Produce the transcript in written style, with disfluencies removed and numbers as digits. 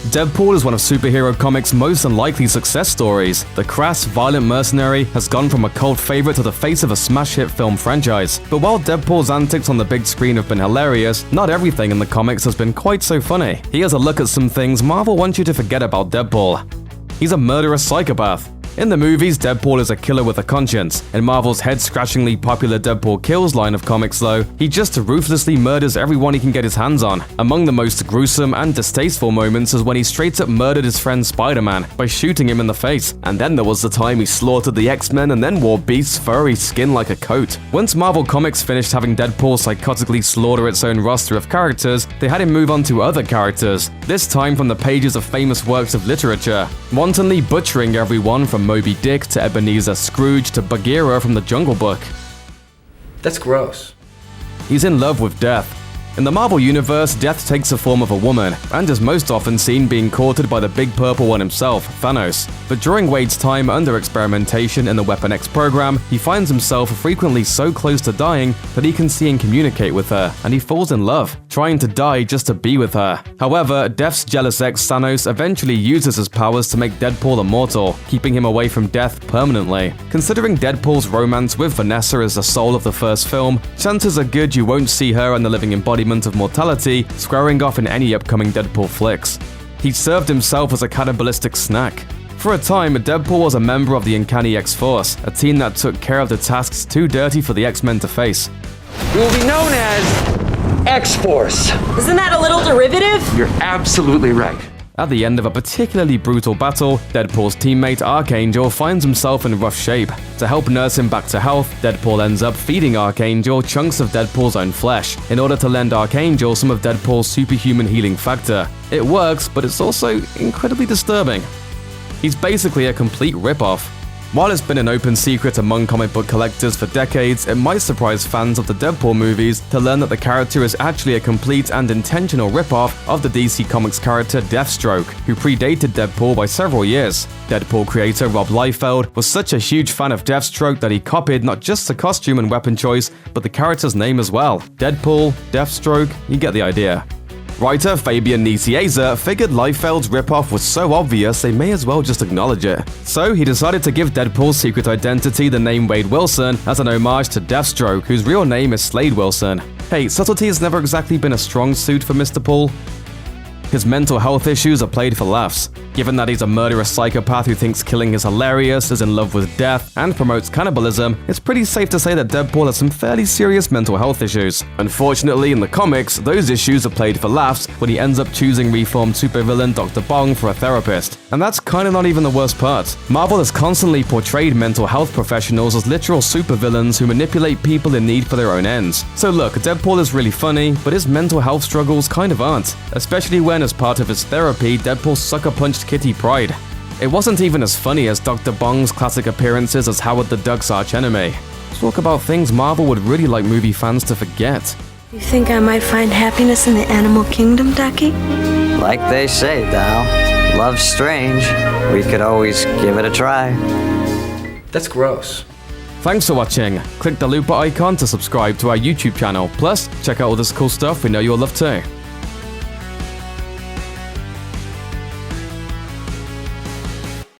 Deadpool is one of superhero comics' most unlikely success stories. The crass, violent mercenary has gone from a cult favorite to the face of a smash hit film franchise. But while Deadpool's antics on the big screen have been hilarious, not everything in the comics has been quite so funny. Here's a look at some things Marvel wants you to forget about Deadpool. He's a murderous psychopath. In the movies, Deadpool is a killer with a conscience. In Marvel's head-scratchingly popular Deadpool Kills line of comics, though, he just ruthlessly murders everyone he can get his hands on. Among the most gruesome and distasteful moments is when he straight-up murdered his friend Spider-Man by shooting him in the face. And then there was the time he slaughtered the X-Men and then wore Beast's furry skin like a coat. Once Marvel Comics finished having Deadpool psychotically slaughter its own roster of characters, they had him move on to other characters, this time from the pages of famous works of literature, wantonly butchering everyone from Moby Dick to Ebenezer Scrooge to Bagheera from the Jungle Book. That's gross. He's in love with death. In the Marvel Universe, Death takes the form of a woman, and is most often seen being courted by the Big Purple One himself, Thanos. But during Wade's time under experimentation in the Weapon X program, he finds himself frequently so close to dying that he can see and communicate with her, and he falls in love, trying to die just to be with her. However, Death's jealous ex Thanos eventually uses his powers to make Deadpool immortal, keeping him away from death permanently. Considering Deadpool's romance with Vanessa is the soul of the first film, chances are good you won't see her and the living embodiment of mortality squaring off in any upcoming Deadpool flicks. He served himself as a cannibalistic snack. For a time, Deadpool was a member of the Uncanny X-Force, a team that took care of the tasks too dirty for the X-Men to face. We will be known as X-Force. Isn't that a little derivative? You're absolutely right. At the end of a particularly brutal battle, Deadpool's teammate Archangel finds himself in rough shape. To help nurse him back to health, Deadpool ends up feeding Archangel chunks of Deadpool's own flesh, in order to lend Archangel some of Deadpool's superhuman healing factor. It works, but it's also incredibly disturbing. He's basically a complete ripoff. While it's been an open secret among comic book collectors for decades, it might surprise fans of the Deadpool movies to learn that the character is actually a complete and intentional ripoff of the DC Comics character Deathstroke, who predated Deadpool by several years. Deadpool creator Rob Liefeld was such a huge fan of Deathstroke that he copied not just the costume and weapon choice, but the character's name as well. Deadpool, Deathstroke, you get the idea. Writer Fabian Nicieza figured Liefeld's ripoff was so obvious they may as well just acknowledge it. So he decided to give Deadpool's secret identity the name Wade Wilson as an homage to Deathstroke, whose real name is Slade Wilson. Hey, subtlety has never exactly been a strong suit for Mr. Paul. His mental health issues are played for laughs. Given that he's a murderous psychopath who thinks killing is hilarious, is in love with death, and promotes cannibalism, it's pretty safe to say that Deadpool has some fairly serious mental health issues. Unfortunately, in the comics, those issues are played for laughs when he ends up choosing reformed supervillain Dr. Bong for a therapist. And that's kinda not even the worst part. Marvel has constantly portrayed mental health professionals as literal supervillains who manipulate people in need for their own ends. So look, Deadpool is really funny, but his mental health struggles kind of aren't. Especially when, as part of his therapy, Deadpool sucker-punched Kitty Pryde. It wasn't even as funny as Dr. Bong's classic appearances as Howard the Duck's archenemy. Talk about things Marvel would really like movie fans to forget. You think I might find happiness in the animal kingdom, Ducky? Like they say, Dal, love's strange. We could always give it a try. That's gross. Thanks for watching. Click the looper icon to subscribe to our YouTube channel. Plus, check out all this cool stuff we know you'll love too.